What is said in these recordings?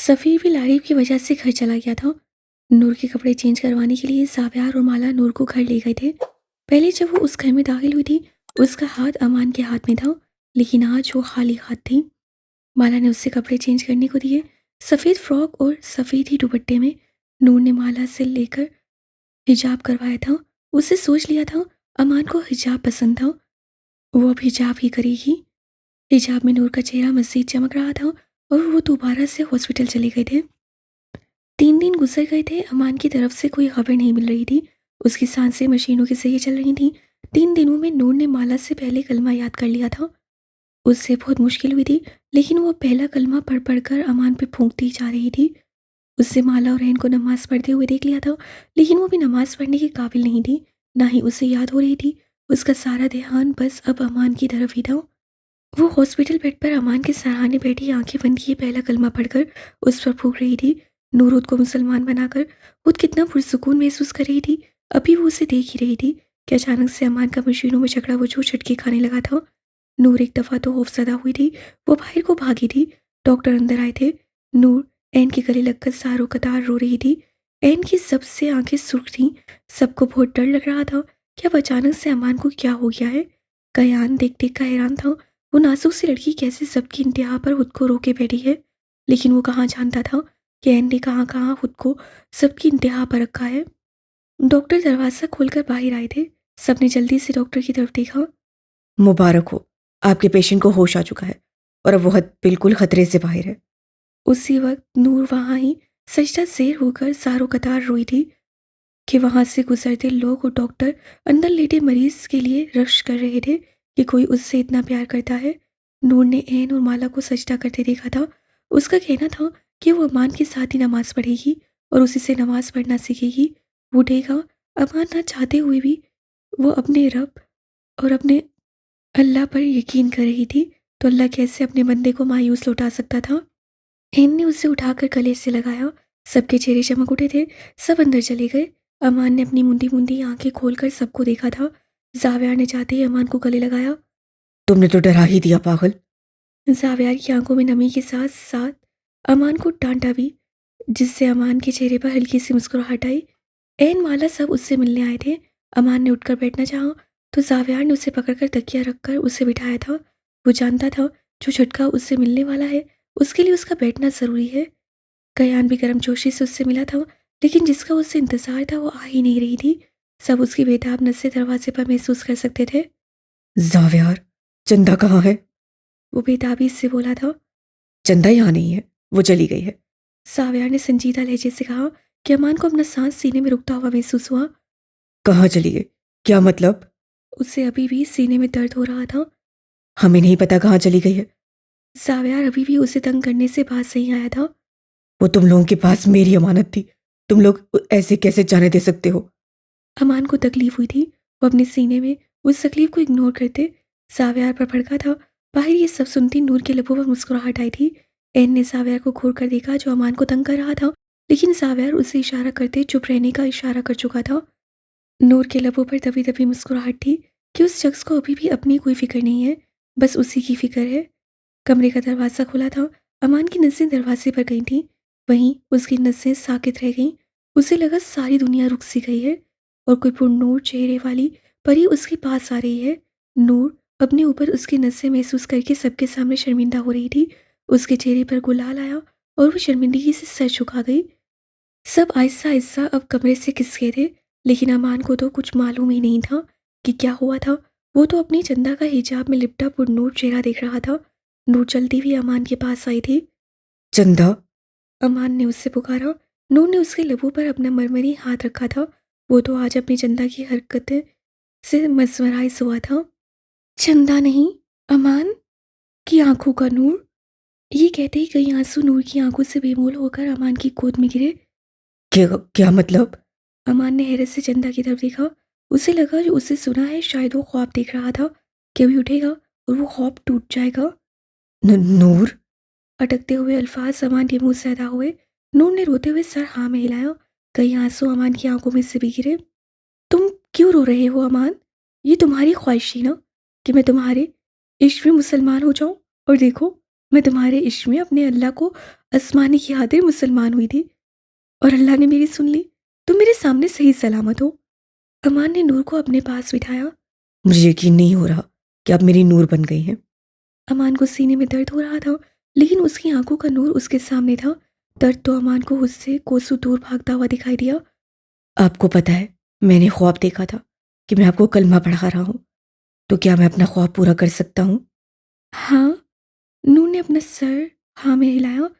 सफ़ीर भी लारिब की वजह से घर चला गया था। नूर के कपड़े चेंज करवाने के लिए ज़ावियार और माला नूर को घर ले गए थे। पहले जब वो उस घर में दाखिल हुई थी, उसका हाथ अमान के हाथ में था, लेकिन आज वो खाली हाथ थी। माला ने उससे कपड़े चेंज करने को दिए। सफ़ेद फ्रॉक और सफ़ेद ही दुपट्टे में नूर ने माला से लेकर हिजाब करवाया था। उससे सोच लिया था अमान को हिजाब पसंद था, वो अब हिजाब ही करेगी। हिजाब में नूर का चेहरा मज़ीद चमक रहा था और वो दोबारा से हॉस्पिटल चले गए थे। 3 दिन गुज़र गए थे, अमान की तरफ से कोई खबर नहीं मिल रही थी। उसकी साँसें मशीनों की सही चल रही थीं। 3 दिनों में नूर ने माला से पहले कलमा याद कर लिया था। उससे बहुत मुश्किल हुई थी, लेकिन वो पहला कलमा पढ़ कर अमान पे फूँकती जा रही थी। उससे माला और रहन को नमाज़ पढ़ते हुए देख लिया था, लेकिन वो भी नमाज़ पढ़ने के काबिल नहीं थी, ना ही उसे याद हो रही थी। उसका सारा ध्यान बस अब अमान की तरफ ही था। वो हॉस्पिटल बेड पर अमान के सराहने बैठी आंखें बंद किए पहला कलमा पढ़कर उस पर फूंक रही थी। नूर खुद को मुसलमान बनाकर खुद कितना पुरसुकून महसूस कर रही थी। अभी वो उसे देख ही रही थी कि अचानक से अमान का मशीनों में झगड़ा वो जो झटके खाने लगा था। नूर एक दफ़ा तो खौफज़दा हुई थी, वो बाहर को भागी थी। डॉक्टर अंदर आए थे। नूर एन के गले लगकर सारों कतार रो रही थी। एन की सबसे आंखें सुर्ख थीं। सबको बहुत डर लग रहा था कि अब अचानक से अमान को क्या हो गया है। कयान देख देख कर हैरान था, वो नाजुक सी लड़की कैसे सबकी इंतहा पर खुद को रोके बैठी है। लेकिन वो कहाँ जानता था कि एन ने कहाँ कहाँ खुद को सबकी इंतहा पर रखा है। डॉक्टर दरवाज़ा खोलकर बाहर आए थे। सबने जल्दी से डॉक्टर की तरफ देखा। मुबारक हो, आपके पेशेंट को होश आ चुका है और अब वो बिल्कुल खतरे से बाहर है। उसी वक्त नूर वहाँ ही सजदा ज़ेर होकर सारों कतार रोई थी कि वहाँ से गुजरते लोग और डॉक्टर अंदर लेटे मरीज के लिए रश कर रहे थे कि कोई उससे इतना प्यार करता है। नूर ने एन और माला को सजदा करते देखा था। उसका कहना था कि वो अमान के साथ ही नमाज पढ़ेगी और उसी से नमाज पढ़ना सीखेगी। वो उठेगा। अमान ना चाहते हुए भी वो अपने रब और अपने अल्लाह पर यकीन कर रही थी, तो अल्लाह कैसे अपने बंदे को मायूस लौटा सकता था। एन ने उसे उठाकर गले से लगाया। सबके चेहरे चमक उठे थे। सब अंदर चले गए। अमान ने अपनी मुंदी मुंदी आंखें खोलकर सबको देखा था। जावियार ने जाते ही अमान को गले लगाया। तुमने तो डरा ही दिया पागल। जावियार की आंखों में नमी के साथ साथ अमान को डांटा भी, जिससे अमान के चेहरे पर हल्की सी मुस्कुराहट आई। एन माला सब उससे मिलने आए थे। अमान ने उठकर बैठना चाहा तो जावियार ने उसे पकड़कर तकिया रखकर उसे बिठाया था। वो जानता था जो झटका उससे मिलने वाला है उसके लिए उसका बैठना ज़रूरी है। कयान भी गर्मजोशी से उससे मिला था, लेकिन जिसका उससे इंतज़ार था वो आ ही नहीं रही थी। सब उसकी बेताब नसें दरवाजे पर महसूस कर सकते थे। जावियार, चंदा कहाँ है? वो बेताबी से बोला था। चंदा यहाँ नहीं है, वो चली गई है। साव्यार ने संजीदा लहजे से कहा कि अमान को अपना सांस सीने में रुकता हुआ महसूस हुआ। कहाँ चली गई? क्या मतलब? उससे अभी भी सीने में दर्द हो रहा था। हमें नहीं पता कहाँ चली गई है। साव्यार अभी भी उसे तंग करने से बात सही आया था। वो तुम लोगों के पास मेरी अमानत थी। तुम लोग ऐसे कैसे जाने दे सकते हो? अमान को तकलीफ हुई थी। वो अपने सीने में उस तकलीफ को इग्नोर करते साव्यार पर भड़का था। बाहर ये सब सुनती नूर के लबों पर मुस्कुराहट आई थी। एन ने साव्यार को घूर कर देखा जो अमान को तंग कर रहा था, लेकिन साव्यार उसे इशारा करते चुप रहने का इशारा कर चुका था। नूर के लबों पर दबी दबी मुस्कुराहट थी कि उस शख्स को अभी भी अपनी कोई फिक्र नहीं है, बस उसी की फिक्र है। कमरे का दरवाज़ा खुला था। अमान की नज़रें दरवाजे पर गई थीं। वहीं उसकी नज़रें साकित रह गईं। उसे लगा सारी दुनिया रुक सी गई है और कोई पुरनूर चेहरे वाली परी उसके पास आ रही है। नूर अपने ऊपर उसकी नसें महसूस करके सबके सामने शर्मिंदा हो रही थी। उसके चेहरे पर गुलाल आया और वो शर्मिंदगी से सर झुका गई। सब आहिस्ता आहिस्ता अब कमरे से खिसके थे, लेकिन अमान को तो कुछ मालूम ही नहीं था कि क्या हुआ था। वो तो अपनी चंदा का हिजाब में लिपटा पुरनूर चेहरा देख रहा था। नूर चलती हुई अमान के पास आई थी। चंदा। अमान ने उससे पुकारा। नूर ने उसके लबों पर अपना मरमरी हाथ रखा था। वो तो आज अपनी चंदा की हरकतें से मसमराइज हुआ था। चंदा नहीं, अमान की आंखों का नूर। ये कहते ही कई आंसू नूर की आंखों से बेमोल होकर अमान की गोद में गिरे। क्या क्या मतलब? अमान ने हैरत से चंदा की तरफ देखा। उसे लगा जो उसे सुना है शायद वो ख्वाब देख रहा था। कभी उठेगा और वो ख्वाब टूट जाएगा। नूर। अटकते हुए अल्फाज अमान के मुंह से अदा हुए। नूर ने रोते हुए सर हाँ में हिलाया। कई आंसू अमान की आंखों में से भी गिरे। तुम क्यों रो रहे हो अमान? ये तुम्हारी ख्वाहिश थी ना कि मैं तुम्हारे इश्क में मुसलमान हो जाऊं? और देखो, मैं तुम्हारे इश्क में अपने अल्लाह को आसमानी की खातिर मुसलमान हुई थी और अल्लाह ने मेरी सुन ली। तुम मेरे सामने सही सलामत हो। अमान ने नूर को अपने पास बिठाया। मुझे यकीन नहीं हो रहा कि आप मेरी नूर बन गई हैं। अमान को सीने में दर्द हो रहा था, लेकिन उसकी आंखों का नूर उसके सामने था। दर्द तो अमान को उससे कोसों दूर भागता हुआ दिखाई दिया। आपको पता है, मैंने ख्वाब देखा था कि मैं आपको कलमा पढ़ा रहा हूँ। तो क्या मैं अपना ख्वाब पूरा कर सकता हूँ? हाँ। नूर ने अपना सर हाँ में हिलाया।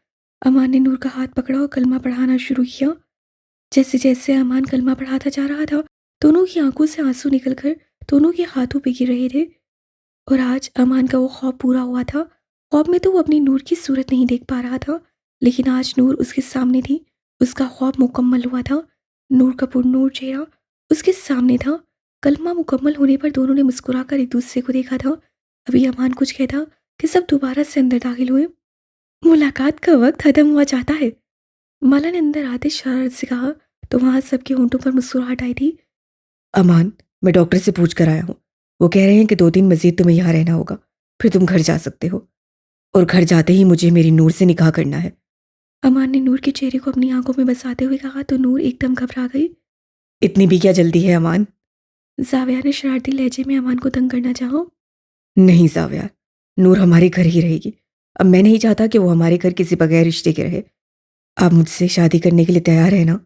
अमान ने नूर का हाथ पकड़ा और कलमा पढ़ाना शुरू किया। जैसे जैसे अमान कलमा पढ़ाता जा रहा था, दोनों की आंखों से आंसू निकलकर दोनों के हाथों पे गिर रहे थे। और आज अमान का वो ख्वाब पूरा हुआ था। ख्वाब में तो वो अपनी नूर की सूरत नहीं देख पा रहा था, लेकिन आज नूर उसके सामने थी। उसका ख्वाब मुकम्मल हुआ था। नूर का पुरनूर चेहरा उसके सामने था। कलमा मुकम्मल होने पर दोनों ने मुस्कुराकर एक दूसरे को देखा था। अभी अमान कुछ कहता कि सब दोबारा से अंदर दाखिल हुए। मुलाकात का वक्त खत्म हुआ चाहता है, माला ने अंदर आते शरारत से कहा। तो वहां सबके होंठों पर मुस्कुराहट आई थी। अमान, मैं डॉक्टर से पूछ कर आया हूँ। वो कह रहे हैं कि 2 दिन मजीद तुम्हें यहाँ रहना होगा, फिर तुम घर जा सकते हो। और घर जाते ही मुझे मेरी नूर से निकाह करना है। अमान ने नूर के चेहरे को अपनी आंखों में बसाते हुए कहा तो नूर एकदम घबरा गई। इतनी भी क्या जल्दी है अमान? जाविया ने शरारती लहजे में अमान को तंग करना चाहा। नहीं जाविया, नूर हमारे घर ही रहेगी। अब मैं नहीं चाहता कि वो हमारे घर किसी बगैर रिश्ते के रहे। आप मुझसे शादी करने के लिए तैयार है ना?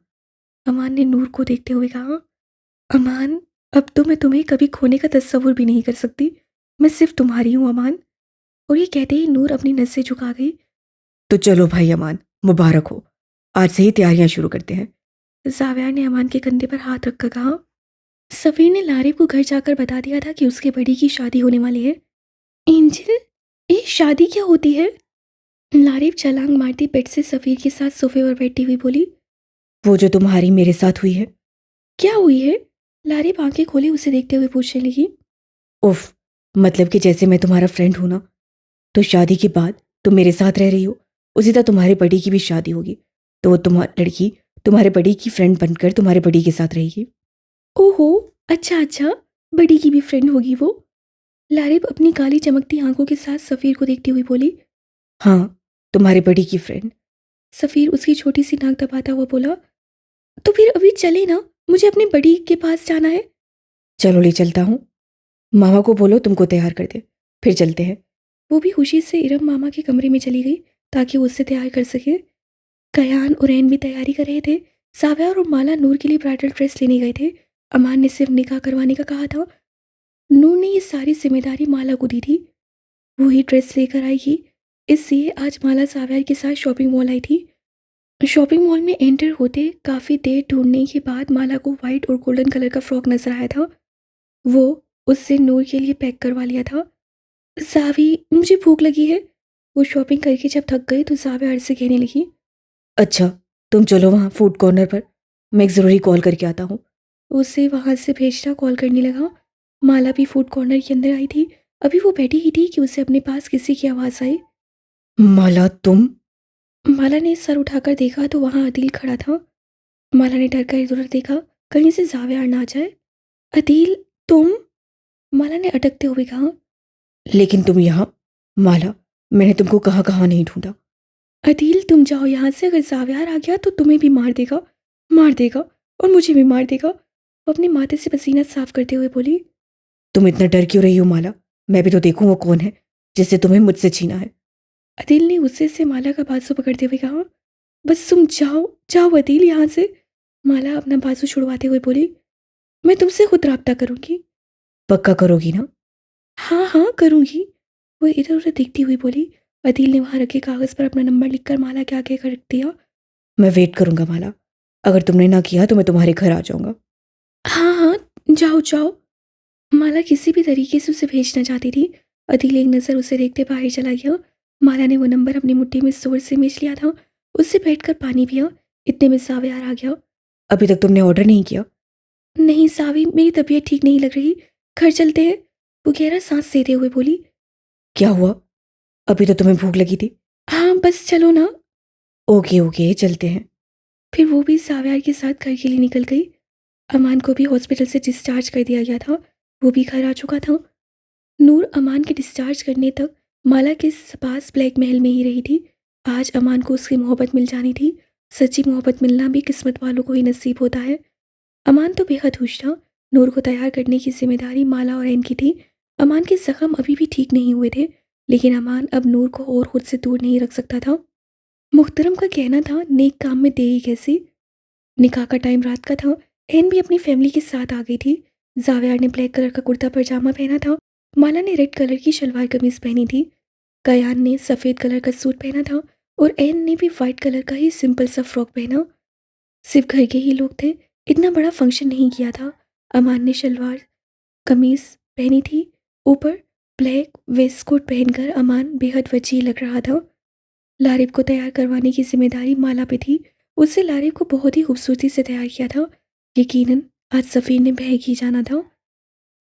अमान ने नूर को देखते हुए कहा। अमान, अब तो मैं तुम्हें कभी खोने का तस्वुर भी नहीं कर सकती। मैं सिर्फ तुम्हारी हूँ अमान। और ये कहते ही नूर अपनी नसें झुका गई। तो चलो भाई अमान, मुबारक हो। आज से ही तैयारियां शुरू करते हैं। जाविया ने अमान के कंधे पर हाथ रखकर कहा। सफीर ने लारिब को घर जाकर बता दिया था कि उसके बड़ी की शादी होने वाली है। एंजल, ये शादी क्या होती है? लारिब छलांग मारती बेड से सफीर के साथ सोफे पर बैठी हुई बोली। वो जो तुम्हारी मेरे साथ हुई है। क्या हुई है? लारिब आंखें खोले उसे देखते हुए पूछने लगी। उफ, मतलब कि जैसे मैं तुम्हारा फ्रेंड हूं ना, तो शादी के बाद तुम मेरे साथ रह रही हो, उसी तरह तुम्हारे बड़ी की भी शादी होगी। तो वो तुम्हारी लड़की तुम्हारे बड़ी की फ्रेंड बनकर तुम्हारे बड़ी के साथ रहेगी। ओहो, अच्छा अच्छा, बड़ी की भी फ्रेंड होगी वो। लारिब अपनी काली चमकती आंखों के साथ सफीर को देखती हुई बोली। हाँ, तुम्हारे बड़ी की फ्रेंड। सफीर उसकी छोटी सी नाक दबाता हुआ बोला। तो फिर अभी चले ना, मुझे अपनी बड़ी के पास जाना है। चलो ले चलता हूँ। मामा को बोलो तुमको तैयार कर दे, फिर चलते हैं। वो भी खुशी से इरम मामा के कमरे में चली गई ताकि वो उससे तैयार कर सके। कयान और रैन भी तैयारी कर रहे थे। साविया और माला नूर के लिए ब्राइडल ड्रेस लेने गए थे। अमान ने सिर्फ निकाह करवाने का कहा था। नूर ने ये सारी जिम्मेदारी माला को दी थी। वो ही ड्रेस लेकर आएगी, इसलिए आज माला साविया के साथ शॉपिंग मॉल आई थी। शॉपिंग मॉल में एंटर होते काफ़ी देर ढूंढने के बाद माला को वाइट और गोल्डन कलर का फ्रॉक नजर आया था। वो उससे नूर के लिए पैक करवा लिया था। सावी, मुझे भूख लगी है। वो शॉपिंग करके जब थक गई तो साविया अर्ज से कहने लगी। अच्छा, तुम चलो वहाँ फूड कॉर्नर पर, मैं एक ज़रूरी कॉल करके आता हूँ। उसे वहां से भेजना कॉल करने लगा। माला भी फूड कॉर्नर के अंदर आई थी। अभी वो बैठी ही थी कि उसे अपने पास किसी की आवाज़ आई। माला तुम? माला ने सर उठाकर देखा तो वहां अदील खड़ा था। माला ने डर कर इधर उधर देखा, कहीं से जाविया ना जाए। अदील, तुम? माला ने अटकते हुए कहा। लेकिन तुम यहाँ? माला, मैंने तुमको कहाँ कहाँ नहीं ढूंढा। अदील, तुम जाओ यहाँ से, अगर जावियार आ गया तो तुम्हें भी मार देगा, मार देगा, और मुझे भी मार देगा। वो अपने माथे से पसीना साफ करते हुए बोली। तुम इतना डर क्यों रही हो माला? मैं भी तो देखूं वो कौन है जिससे तुम्हें मुझसे छीना है। अदील ने गुस्से से माला का बाजू पकड़ते हुए कहा। बस तुम जाओ, जाओ अदील यहाँ से। माला अपना बाजू छुड़वाते हुए बोली। मैं तुमसे खुद राब्ता करूंगी। पक्का करोगी ना? हाँ हाँ करूंगी। वो इधर उधर देखती हुई बोली। अदील ने वहां रखे कागज पर अपना नंबर लिखकर माला के आगे रख दिया। मैं वेट करूंगा माला। अगर तुमने ना किया तो मैं तुम्हारे घर आ जाऊंगा। हाँ हाँ, जाओ जाओ। माला किसी भी तरीके से उसे भेजना चाहती थी। अदील एक नज़र उसे देखते बाहर चला गया। माला ने वो नंबर अपनी मुट्ठी में जोर से मीच लिया था। उससे बैठकर पानी पिया। इतने में सावियार आ गया। अभी तक तुमने ऑर्डर नहीं किया? नहीं सावी, मेरी तबीयत ठीक नहीं लग रही, घर चलते हैं। वो गहरा सांस लेते हुए बोली। क्या हुआ? अभी तो तुम्हें भूख लगी थी। हाँ बस चलो ना। ओके ओके, चलते हैं। फिर वो भी सावियार के साथ घर के लिए निकल गई। अमान को भी हॉस्पिटल से डिस्चार्ज कर दिया गया था। वो भी घर आ चुका था। नूर अमान के डिस्चार्ज करने तक माला के पास ब्लैक महल में ही रही थी। आज अमान को उसकी मोहब्बत मिल जानी थी। सच्ची मोहब्बत मिलना भी किस्मत वालों को ही नसीब होता है। अमान तो बेहद खुश था। नूर को तैयार करने की जिम्मेदारी माला और एन की थी। अमान के जख्म अभी भी ठीक नहीं हुए थे, लेकिन अमान अब नूर को और खुद से दूर नहीं रख सकता था। मुहतरम का कहना था, नेक काम में देरी कैसी। निकाह का टाइम रात का था। एन भी अपनी फैमिली के साथ आ गई थी। जावियार ने ब्लैक कलर का कुर्ता पजामा पहना था। माला ने रेड कलर की शलवार कमीज पहनी थी। कयान ने सफ़ेद कलर का सूट पहना था और एन ने भी वाइट कलर का ही सिंपल सा फ्रॉक पहना। सिर्फ घर के ही लोग थे, इतना बड़ा फंक्शन नहीं किया था। अमान ने शलवार कमीज पहनी थी, ऊपर ब्लैक वेस्ट कोट पहनकर अमान बेहद वजीह लग रहा था। लारिब को तैयार करवाने की जिम्मेदारी माला पे थी। उससे लारिब को बहुत ही खूबसूरती से तैयार किया था। यकीनन आज सफ़ीर ने बह ही जाना था।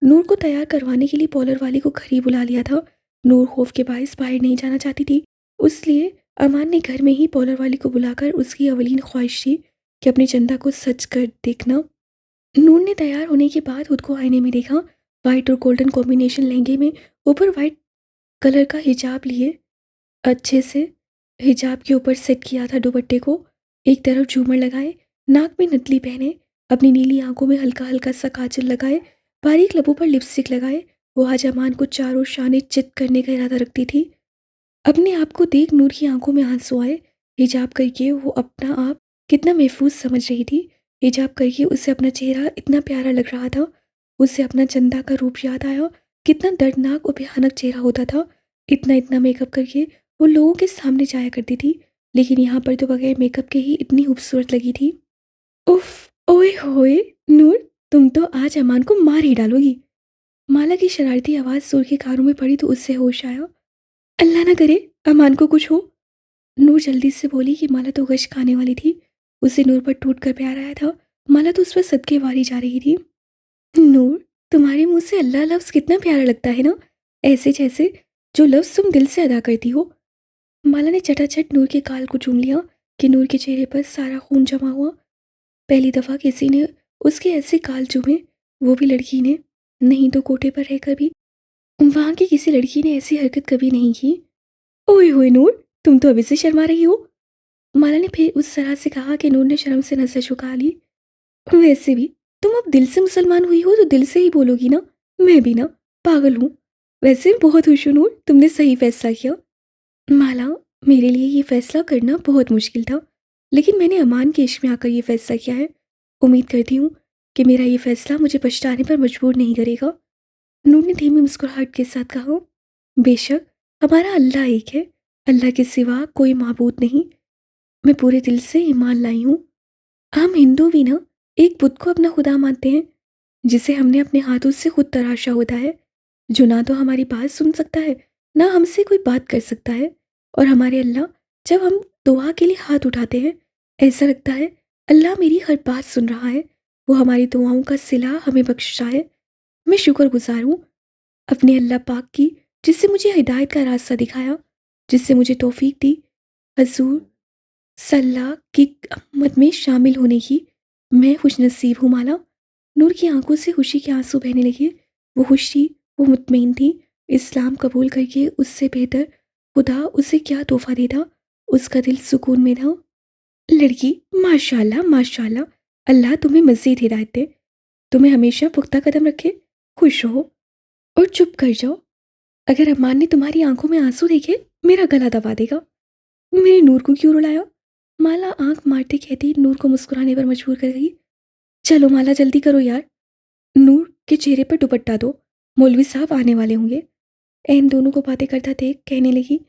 नूर को तैयार करवाने के लिए पॉलर वाली को घर ही बुला लिया था। नूर खौफ के बायस बाहर नहीं जाना चाहती थी, इसलिए अमान ने घर में ही पॉलर वाली को बुलाकर उसकी अवलीन ख्वाहिश थी कि अपनी चंदा को सच कर देखना। नूर ने तैयार होने के बाद खुद को आईने में देखा। वाइट और गोल्डन कॉम्बिनेशन लहंगे में ऊपर वाइट कलर का हिजाब लिए अच्छे से हिजाब के ऊपर सेट किया था दुपट्टे को। एक तरफ झूमर लगाए, नाक में नथली पहने, अपनी नीली आंखों में हल्का हल्का सा काजल लगाए, बारीक लबों पर लिपस्टिक लगाए, वो आज अमान को चारों शाने चित करने का इरादा रखती थी। अपने आप को देख नूर की आंखों में आंसू आए। हिजाब करके वो अपना आप कितना महफूज समझ रही थी। हिजाब करके उसे अपना चेहरा इतना प्यारा लग रहा था। उसे अपना चंदा का रूप याद आया, कितना दर्दनाक और भयानक चेहरा होता था। इतना इतना मेकअप करके वो लोगों के सामने जाया करती थी, लेकिन यहाँ पर तो बगैर मेकअप के ही इतनी खूबसूरत लगी थी। उफ, ओए होए, नूर, तुम तो आज अमान को मार ही डालोगी। माला की शरारती आवाज़ सूर के कानों में पड़ी तो उससे होश आया। अल्लाह ना करे अमान को कुछ हो। नूर जल्दी से बोली कि माला तो गश खाने वाली थी। उसे नूर पर टूट कर प्यार आया था। माला तो उस पर सदके वारी जा रही थी। नूर, तुम्हारे मुंह से अल्लाह लफ्ज़ कितना प्यारा लगता है ना, ऐसे जैसे जो लफ्ज़ तुम दिल से अदा करती हो। माला ने चटाचट नूर के गाल को चूम लिया कि नूर के चेहरे पर सारा खून जमा हुआ। पहली दफ़ा किसी ने उसके ऐसे गाल चूमे, वो भी लड़की ने। नहीं तो कोठे पर रहकर भी वहाँ की किसी लड़की ने ऐसी हरकत कभी नहीं की। ओए होए नूर, तुम तो अभी से शर्मा रही हो। माला ने फिर उस तरह से कहा कि नूर ने शर्म से नजर झुका ली। वैसे भी तुम अब दिल से मुसलमान हुई हो तो दिल से ही बोलोगी ना। मैं भी ना पागल हूँ। वैसे बहुत खुश हूँ नूर, तुमने सही फैसला किया। माला, मेरे लिए ये फैसला करना बहुत मुश्किल था, लेकिन मैंने अमान के इश्क में आकर ये फैसला किया है। उम्मीद करती हूँ कि मेरा ये फैसला मुझे पछताने पर मजबूर नहीं करेगा। नूर ने धीमी मुस्कुराहट के साथ कहा, बेशक हमारा अल्लाह एक है, अल्लाह के सिवा कोई माबूद नहीं। मैं पूरे दिल से ईमान लाई हूँ। हम हिंदू भी ना एक बुत को अपना खुदा मानते हैं, जिसे हमने अपने हाथों से खुद तराशा होता है, जो ना तो हमारी बात सुन सकता है, ना हमसे कोई बात कर सकता है। और हमारे अल्लाह, जब हम दुआ के लिए हाथ उठाते हैं, ऐसा लगता है अल्लाह मेरी हर बात सुन रहा है। वो हमारी दुआओं का सिला हमें बख्शा है। मैं शुक्रगुजार हूँ अपने अल्लाह पाक की, जिससे मुझे हिदायत का रास्ता दिखाया, जिससे मुझे तौफीक दी हजूर सल्लाह की उम्मत में शामिल होने की। मैं खुशनसीब हूँ माला। नूर की आंखों से खुशी के आंसू बहने लगे। वो खुश थी, वो मुतमईन थी। इस्लाम कबूल करके उससे बेहतर खुदा उसे क्या तोहफा देता। उसका दिल सुकून में था। लड़की, माशाल्लाह माशाल्लाह, अल्लाह तुम्हें मज़ीद हिदायत दे, तुम्हें हमेशा पुख्ता कदम रखे, खुश रहो और चुप कर जाओ। अगर अम्मान ने तुम्हारी आंखों में आंसू देखे, मेरा गला दबा देगा। मेरे नूर को क्यों रुलाया। माला आंख मारते कहती नूर को मुस्कुराने पर मजबूर कर गई। चलो माला, जल्दी करो यार। नूर के चेहरे पर दुपट्टा दो, मौलवी साहब आने वाले होंगे। एन दोनों को बातें करता देख कहने लगी।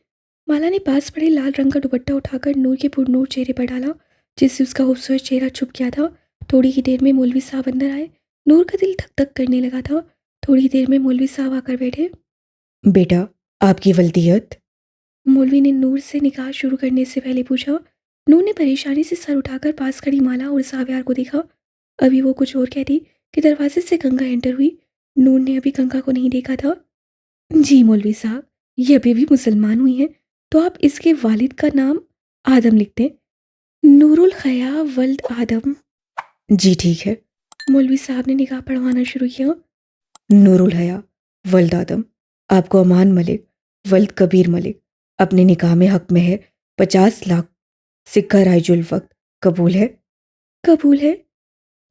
माला ने पास पड़े लाल रंग का दुपट्टा उठाकर नूर के पुरनूर चेहरे पर डाला, जिससे उसका खूबसूरत चेहरा छुप गया था। थोड़ी ही देर में मौलवी साहब अंदर आए। नूर का दिल धक धक करने लगा था। थोड़ी ही देर में मौलवी साहब आकर बैठे। बेटा, आपकी वल्दियत। मौलवी ने नूर से निकाह शुरू करने से पहले पूछा। नूर ने परेशानी से सर उठाकर पास खड़ी माला और साव्यार को देखा। अभी वो कुछ और कहती कि दरवाजे से गंगा एंटर हुई। नूर ने अभी गंगा को नहीं देखा था। जी मौलवी साहब, ये अभी भी मुसलमान हुई हैं, तो आप इसके वालिद का नाम आदम लिख दें, नूरुल खया वल्द आदम। जी ठीक है। मौलवी साहब ने निकाह पढ़वाना शुरू किया। नूरुल हया वल्द आदम, आपको अमान मलिक वल्द कबीर मलिक अपने निकाह में हक में है 50 लाख सिक्का राइजुल वक्त कबूल है? कबूल है।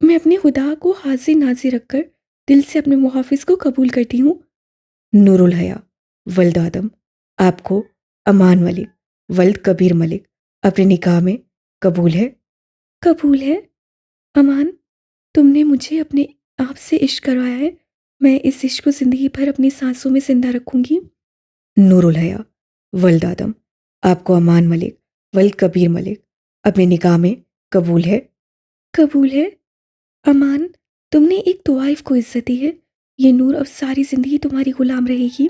मैं अपने खुदा को हाजिर नाजिर रखकर दिल से अपने मुहाफिज को कबूल करती हूँ। नूरुल हया वल्द आदम, आपको अमान मलिक वल्द कबीर मलिक अपने निकाह में कबूल है? कबूल है। अमान, तुमने मुझे अपने आप से इश्क करवाया है। मैं इस इश्क को जिंदगी भर अपनी सांसों में जिंदा रखूंगी। नूरुल हया वल्द आदम, आपको अमान मलिक वल्द कबीर मलिक अपने निकाह में कबूल है? कबूल है। अमान, तुमने एक तवाइफ को इज्जत दी है। ये नूर अब सारी जिंदगी तुम्हारी गुलाम रहेगी।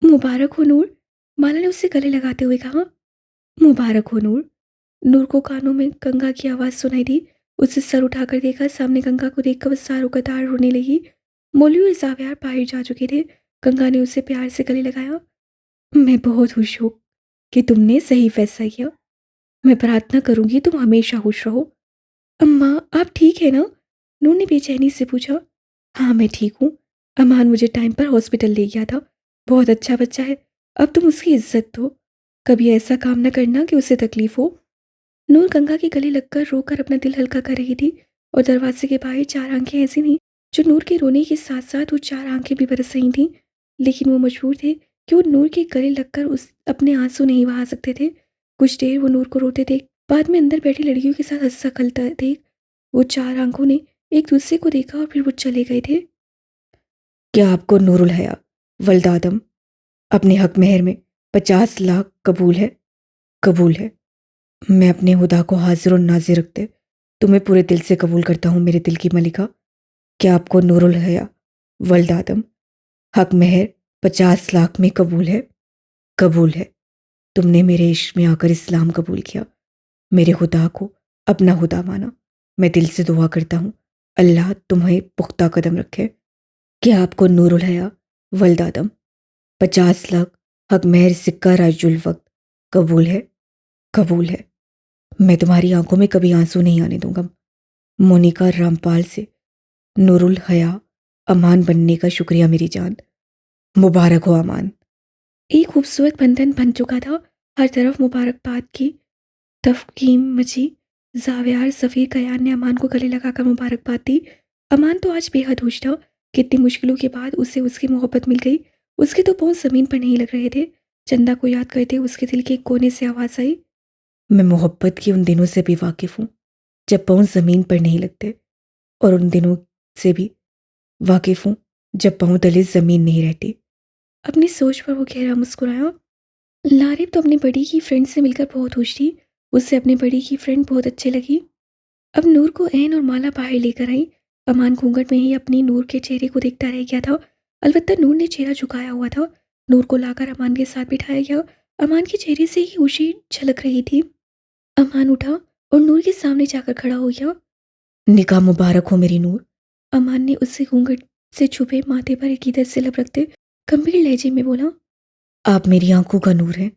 मुबारक हो नूर, माला ने उसे गले लगाते हुए कहा। मुबारक हो नूर। नूर को कानों में गंगा की आवाज़ सुनाई दी। उसे सर उठाकर देखा, सामने गंगा को देखकर वह सारों कतार रोने लगी। मौलवी और जावियार बाहर जा चुके थे। गंगा ने उसे प्यार से गले लगाया। मैं बहुत खुश हूँ कि तुमने सही फैसला किया। मैं प्रार्थना करूंगी तुम हमेशा खुश रहो। अम्मा, आप ठीक है ना? नूर ने बेचैनी से पूछा। हाँ, मैं ठीक हूँ। अमान मुझे टाइम पर हॉस्पिटल ले गया था। बहुत अच्छा बच्चा है। अब तुम उसकी इज्जत दो। कभी ऐसा काम न करना कि उसे तकलीफ हो। नूर गंगा के गले लगकर रोकर अपना दिल हल्का कर रही थी और दरवाजे के बाहर चार आंखें ऐसी थीं जो नूर के रोने के साथ साथ वो चार आंखें भी बरस रही थीं। लेकिन वो मजबूर थे कि वो नूर के गले लगकर उस अपने आंसू नहीं बहा सकते थे। कुछ देर वो नूर को रोते थे, बाद में अंदर बैठी लड़कियों के साथ हंसा खलता थे। वो चार आंखों ने एक दूसरे को देखा और फिर वो चले गए थे। क्या आपको नूरुल हया वल्द आदम अपने हक मेहर में 50 लाख कबूल है? कबूल है। मैं अपने खुदा को हाजिर और नाजिर रखते तुम्हें पूरे दिल से कबूल करता हूँ मेरे दिल की मलिका। क्या आपको नूरुल हया वल्द आदम हक मेहर 50 लाख में कबूल है? कबूल है। तुमने मेरे इश्क में आकर इस्लाम कबूल किया, मेरे खुदा को अपना खुदा माना। मैं दिल से दुआ करता हूँ अल्लाह तुम्हें पुख्ता कदम रखे। क्या आपको नूरुल हया वल्द आदम 50 लाख हक मेहर सिक्का राजुल वक्त कबूल है? कबूल है। मैं तुम्हारी आंखों में कभी आंसू नहीं आने दूंगा। मोनिका रामपाल से नूरुल हया अमान बनने का शुक्रिया मेरी जान। मुबारक हो अमान। एक खूबसूरत बंधन बन चुका था। हर तरफ मुबारकबाद की तफकीम मची। जावियार सफ़ीर कयान ने अमान को गले लगाकर मुबारकबाद दी। अमान तो आज बेहद खुश था। कितनी मुश्किलों के बाद उसे उसकी मोहब्बत मिल गई। उसके तो पाँव ज़मीन पर नहीं लग रहे थे। चंदा को याद करते उसके दिल के एक कोने से आवाज़ आई। मैं मोहब्बत के उन दिनों से भी वाकिफ़ हूँ जब पाँव ज़मीन पर नहीं लगते, और उन दिनों से भी वाकिफ़ हूँ जब पाँव तले ज़मीन नहीं रहती। अपनी सोच पर वो गहरा मुस्कुराया। लारिब तो अपनी बड़ी की फ्रेंड से मिलकर बहुत खुश थी। उससे अपनी बड़ी की फ्रेंड बहुत अच्छी लगी। अब नूर को ऐन और माला बाहर लेकर आई। अमान घूंघट में ही अपनी नूर के चेहरे को देखता रह गया था। अलबत्ता नूर ने चेहरा झुकाया हुआ था। नूर को लाकर अमान के साथ बिठाया गया। अमान के चेहरे से ही खुशी झलक रही थी। अमान उठा और नूर के सामने जाकर खड़ा हो गया। निकाह मुबारक हो मेरी नूर। अमान ने उससे घूंघट से छुपे माथे पर अकीदत से लब रखते गंभीर लहजे में बोला। आप मेरी आंखों का नूर हैं।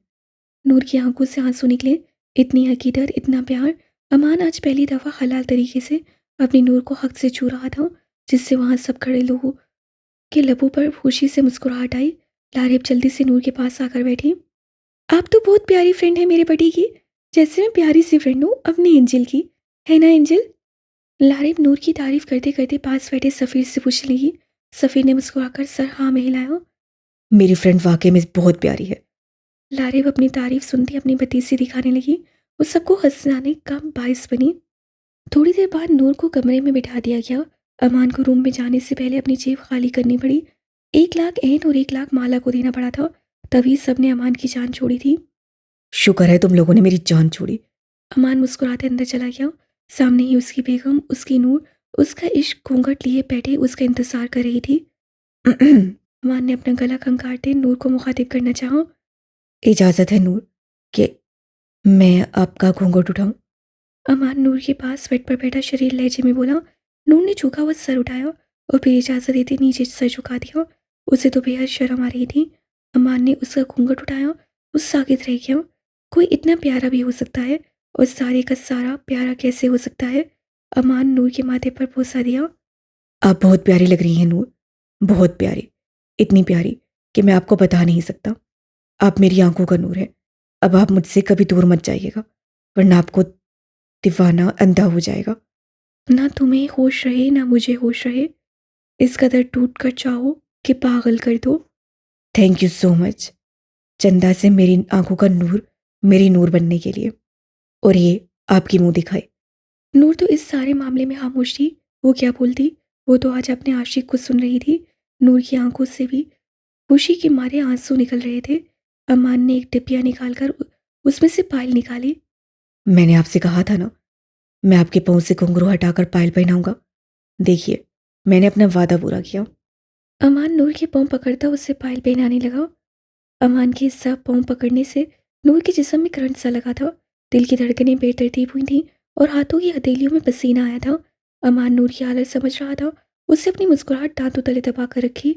नूर की आंखों से आंसू निकले। इतनी हकीकत, इतना प्यार। अमान आज पहली दफ़ा हलाल तरीके से अपनी नूर को हक से छू रहा था, जिससे वहाँ सब खड़े लोगों के लबों पर खुशी से मुस्कुराहट आई। लारिब जल्दी से नूर के पास आकर बैठी। आप तो बहुत प्यारी फ्रेंड है मेरे बड़ी की, जैसे मैं प्यारी सी फ्रेंड हूँ अपनी एंजल की। है ना एंजल? लारिब नूर की तारीफ करते करते पास बैठे सफ़ीर से पूछने लगी। सफ़ीर ने मुस्कुराकर सर हाँ में हिलाया। मेरी फ्रेंड वाकई में बहुत प्यारी है। लारिब अपनी तारीफ सुनती अपनी भतीजी दिखाने लगी। वो सबको हंसाने का बायस बनी। थोड़ी देर बाद नूर को कमरे में बिठा दिया गया। अमान को रूम में जाने से पहले अपनी जेब खाली करनी पड़ी। 1 लाख ऐन और 1 लाख माला को देना पड़ा था। तभी सबने अमान की जान छोड़ी थी। शुक्र है तुम लोगों ने मेरी जान छोड़ी। अमान मुस्कुराते अंदर चला गया। सामने ही उसकी बेगम, उसकी नूर, उसका इश्क घूंघट लिए बैठे उसका इंतजार कर रही थी। अमान ने अपना गला खंगारते नूर को मुखातिब करना चाहा। इजाज़त है नूर कि मैं आपका घूंघट उठाऊं? अमान नूर के पास बेड पर बैठा शरीर लहजे में बोला। नूर ने झुका हुआ सर उठाया और फिर इजाज़त देते नीचे सर झुका दिया। उसे तो बेहद शर्म आ रही थी। अमान ने उसका घूंघट उठाया। वो साकित रह गया। कोई इतना प्यारा भी हो सकता है और सारे का सारा प्यारा कैसे हो सकता है? अमान नूर के माथे पर बोसा दिया। आप बहुत प्यारी लग रही हैं नूर, बहुत प्यारी। इतनी प्यारी कि मैं आपको बता नहीं सकता। आप मेरी आंखों का नूर है। अब आप मुझसे कभी दूर मत जाइएगा, वरना आपको दीवाना अंधा हो जाएगा। ना तुम्हें होश रहे ना मुझे होश रहे, इस कदर टूट कर चाहो कि पागल कर दो। थैंक यू सो मच चंदा से मेरी आंखों का नूर, मेरी नूर बनने के लिए। और ये आपकी मुंह दिखाई। नूर तो इस सारे मामले में खामोश थी। वो क्या बोलती? वो तो आज अपने आशिक को सुन रही थी। नूर की आंखों से भी खुशी के मारे आंसू निकल रहे थे। अमान ने एक डिब्बिया निकालकर उसमें से पायल निकाली। मैंने आपसे कहा था ना, मैं आपके पाँव से घुंघरू हटाकर पायल पहनाऊंगा। देखिए, मैंने अपना वादा पूरा किया। अमान नूर के पाँव पकड़ता उससे पायल पहनाने लगा। अमान के इस सब पाँव पकड़ने से नूर के जिस्म में करंट सा लगा था। दिल की धड़कनें बेतरतीब हुई थीं और हाथों की हथेलियों में पसीना आया था। अमान नूर की हालत समझ रहा था। उससे अपनी मुस्कुराहट दांतों तले दबा कर रखी।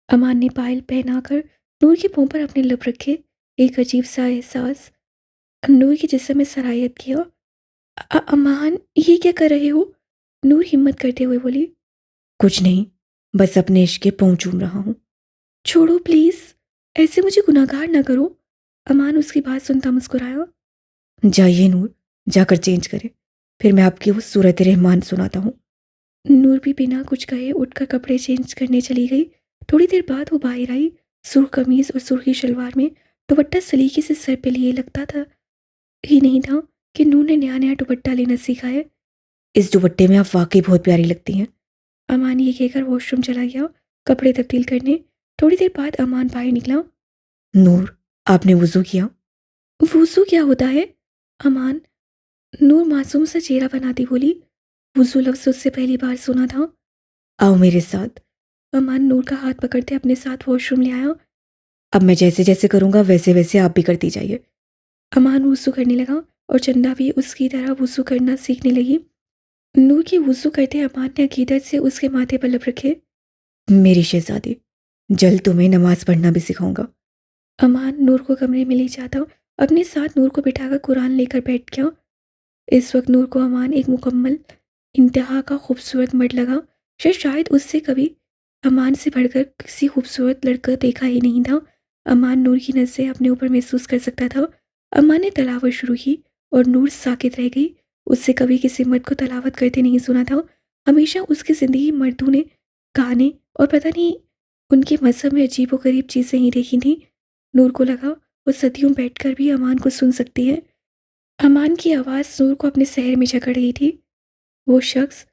अमान ने पायल पहनाकर नूर के पाँव पर अपने लब रखे। एक अजीब सा एहसास नूर के जिस्म में सरायत किया। अमान, ये क्या कर रहे हो? नूर हिम्मत करते हुए बोली। कुछ नहीं, बस अपने इश्क के पाँव चूम रहा हूँ। छोड़ो प्लीज, ऐसे मुझे गुनाहगार ना करो। अमान उसकी बात सुनता मुस्कुराया। जाइए नूर, जाकर चेंज करें, फिर मैं आपकी वो सूरत रहमान सुनाता हूँ। नूर भी बिना कुछ कहे उठकर कपड़े चेंज करने चली गई। थोड़ी देर बाद वो बाहर आई, सुर्ख कमीज और सुर्खी शलवार में। दुपट्टा सलीके से सर पे लिए लगता था ही नहीं था कि नूर ने नया नया दुपट्टा लेना सीखा है। इस दुपट्टे में आप वाकई बहुत प्यारी लगती हैं। अमान ये कहकर वॉशरूम चला गया कपड़े तब्दील करने। थोड़ी देर बाद अमान बाहर निकला। नूर, आपने वुजू किया? वुजू क्या होता है? अमान नूर मासूम सा चेहरा बनाती बोली। वुजू लफ्ज उससे पहली बार सुना था। आओ मेरे साथ। अमान नूर का हाथ पकड़ते अपने साथ वॉशरूम ले आया। अब मैं जैसे जैसे करूँगा वैसे वैसे आप भी करती जाइए। अमान वुज़ू करने लगा और चंदा भी उसकी तरह वुज़ू करना सीखने लगी। नूर की वुज़ू करते अमान ने अकीदत से उसके माथे पर लब रखे। मेरी शहजादी, जल्द तुम्हें नमाज पढ़ना भी सिखाऊंगा। अमान नूर को कमरे में ले जाता अपने साथ नूर को बिठाकर कुरान लेकर बैठ गया। इस वक्त नूर को अमान एक मुकम्मल इंतहा का खूबसूरत मर्द लगा। शायद उससे कभी अमान से बढ़कर किसी खूबसूरत लड़का देखा ही नहीं था। अमान नूर की नज़रें अपने ऊपर महसूस कर सकता था। अमान ने तलावत शुरू की और नूर साकित रह गई। उससे कभी किसी मर्द को तलावत करते नहीं सुना था। हमेशा उसकी ज़िंदगी मर्दों ने गाने और पता नहीं उनके मजहब में अजीब व गरीब चीज़ें ही देखी थी। नूर को लगा वो सदियों बैठकर भी अमान को सुन सकती है। अमान की आवाज़ नूर को अपने शहर में जकड़ गई थी। वो शख्स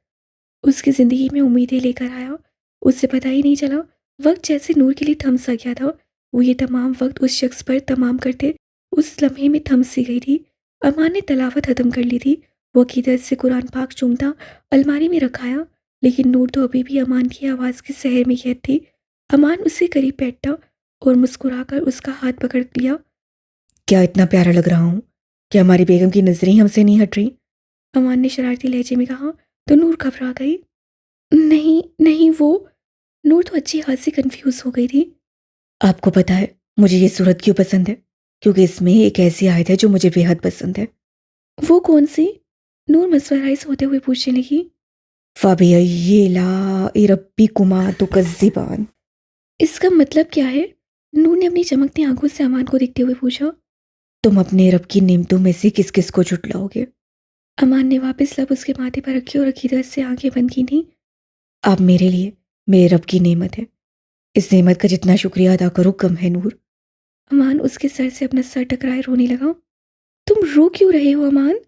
उसकी ज़िंदगी में उम्मीदें लेकर आया। उससे पता ही नहीं चला वक्त जैसे नूर के लिए थम सा गया था। वो ये तमाम वक्त उस शख्स पर तमाम करते उस लम्हे में थम सी गई थी। अमान ने तलावत ख़त्म कर ली थी। वो अकीदत से कुरान पाक चूमता अलमारी में रखाया, लेकिन नूर तो अभी भी अमान की आवाज़ के शहर में कैद थी। अमान उसके करीब बैठा और मुस्कुराकर उसका हाथ पकड़ लिया। क्या इतना प्यारा लग रहा हूँ कि हमारी बेगम की नजरें ही हमसे नहीं हट रही? अमान ने शरारती लहजे में कहा तो नूर घबरा गई। नहीं नहीं, वो नूर तो अच्छी खासी कंफ्यूज हो गई थी। आपको पता है मुझे ये सूरत क्यों पसंद है? क्योंकि इसमें एक ऐसी आयत है जो मुझे बेहद पसंद है। वो कौन सी? नूर मसवराइज होते हुए पूछने लगी। फ़ाबियला रब्बी कुमा तो कज़िबान। इसका मतलब क्या है? नूर ने अपनी चमकती आंखों से अमान को देखते हुए पूछा। तुम अपने रब की नेमतों में से किस किस को झुटलाओगे? अमान ने वापस लब उसके माथे पर रखी और अकीदत से आंखें बंद की थीं। आप मेरे लिए मेरे रब की नेमत है। इस नेमत का जितना शुक्रिया अदा करो कम है नूर। अमान उसके सर से अपना सर टकराए रोने लगा। तुम रो क्यों रहे हो अमान?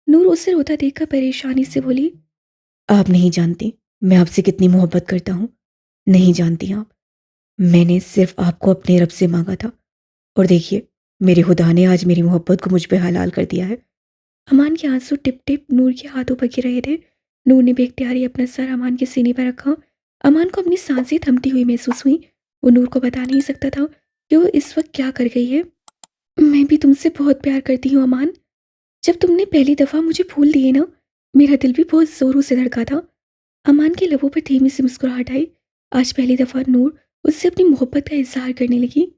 नूर उसे रोता देखकर परेशानी से बोली। आप नहीं जानती मैं आपसे कितनी मोहब्बत करता हूँ। नहीं जानती आप। मैंने सिर्फ आपको अपने रब से मांगा था, और देखिए मेरे खुदा ने आज मेरी मोहब्बत को मुझ पे हलाल कर दिया है। अमान के आंसू टिप टिप नूर के हाथों पर गिर रहे थे। नूर ने बेख्तियारी अपना सर अमान के सीने पर रखा। अमान को अपनी सांसें थमती हुई महसूस हुई। वो नूर को बता नहीं सकता था कि वो इस वक्त क्या कर गई है। मैं भी तुमसे बहुत प्यार करती हूँ अमान। जब तुमने पहली दफ़ा मुझे फूल दिए ना, मेरा दिल भी बहुत ज़ोरों से धड़का था। अमान के लबों पर धीमी सी मुस्कुराहट आई। आज पहली दफ़ा नूर उससे अपनी मोहब्बत का इजहार करने लगी।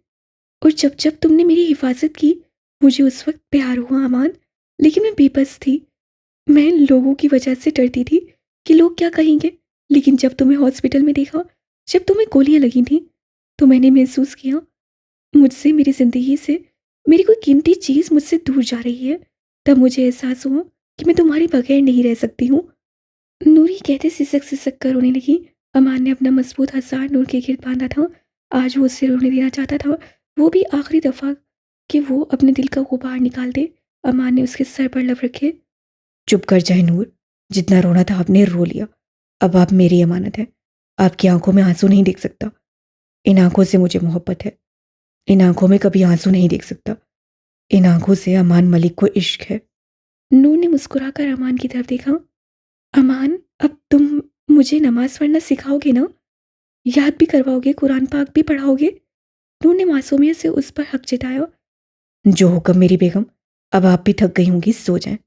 और जब जब तुमने मेरी हिफाजत की, मुझे उस वक्त प्यार हुआ अमान। लेकिन मैं बेबस थी। मैं लोगों की वजह से डरती थी कि लोग क्या कहेंगे। लेकिन जब तुम्हें हॉस्पिटल में देखा, जब तुम्हें गोलियां लगी थी, तो मैंने महसूस किया मुझसे मेरी ज़िंदगी से मेरी कोई कीमती चीज़ मुझसे दूर जा रही है। तब मुझे एहसास हुआ कि मैं तुम्हारे बगैर नहीं रह सकती हूँ। नूरी कहते सिसक सिसक कर रोने लगी। अमान ने अपना मजबूत हथियार नूर के गिर्द बांधा था। आज वो उससे रोने देना चाहता था, वो भी आखिरी दफ़ा, कि वो अपने दिल का गुबार निकाल दे। अमान ने उसके सर पर लब रखे। चुप कर जाए नूर, जितना रोना था आपने रो लिया। अब आप मेरी अमानत है। आपकी आंखों में आंसू नहीं देख सकता। इन आंखों से मुझे मोहब्बत है। इन आंखों में कभी आंसू नहीं देख सकता। इन आंखों से अमान मलिक को इश्क है। नूर ने मुस्कुराकर अमान की तरफ देखा। अमान, अब तुम मुझे नमाज पढ़ना सिखाओगे ना? याद भी करवाओगे, कुरान पाक भी पढ़ाओगे? नूर ने मासूमियत से उस पर हक जताया। जो हुक्म मेरी बेगम। अब आप भी थक गई होंगी, सो जाएं।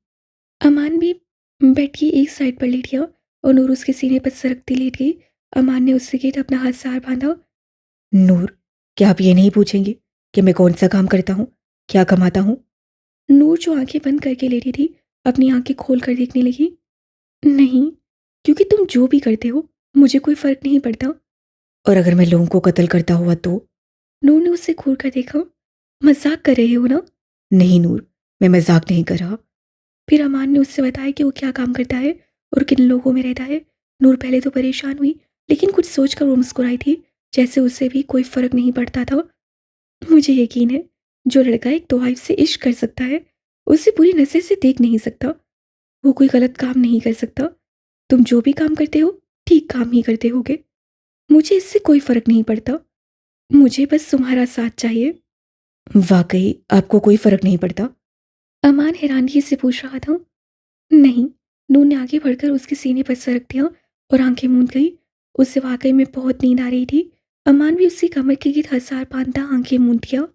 अमान भी बेड की एक साइड पर लेट गया और नूर उसके सीने पर सरकती लेट गई। अमान ने उससे गिर्द अपना हाथ सार बांधा। नूर, क्या आप ये नहीं पूछेंगे कि मैं कौन सा काम करता हूँ, क्या कमाता हूँ? नूर, जो आंखें बंद करके लेटी थी, अपनी आंखें खोल कर देखने लगी। नहीं, क्योंकि तुम जो भी करते हो मुझे कोई फर्क नहीं पड़ता। और अगर मैं लोगों को कत्ल करता हुआ तो? नूर ने उससे घूर कर देखा। मजाक कर रहे हो ना? नहीं नूर, मैं मजाक नहीं कर रहा। फिर अमान ने उससे बताया कि वो क्या काम करता है और किन लोगों में रहता है। नूर पहले तो परेशान हुई, लेकिन कुछ सोचकर वो मुस्कुराई थी, जैसे उससे भी कोई फर्क नहीं पड़ता था। मुझे यकीन है, जो लड़का एक तवाइफ से इश्क कर सकता है, उसे बुरी नजर से देख नहीं सकता। वो कोई गलत काम नहीं कर सकता। तुम जो भी काम करते हो, ठीक काम ही करते होगे। मुझे इससे कोई फर्क नहीं पड़ता। मुझे बस तुम्हारा साथ चाहिए। वाकई आपको कोई फर्क नहीं पड़ता? अमान हैरानगी से पूछ रहा था। नहीं। नूर ने आगे बढ़कर उसके सीने पर सर रख दिया और आंखें मूंद गई। उसे वाकई में बहुत नींद आ रही थी। अमान भी उसकी कमर के गिर्द हंसार बांधता आंखें मूंद दिया।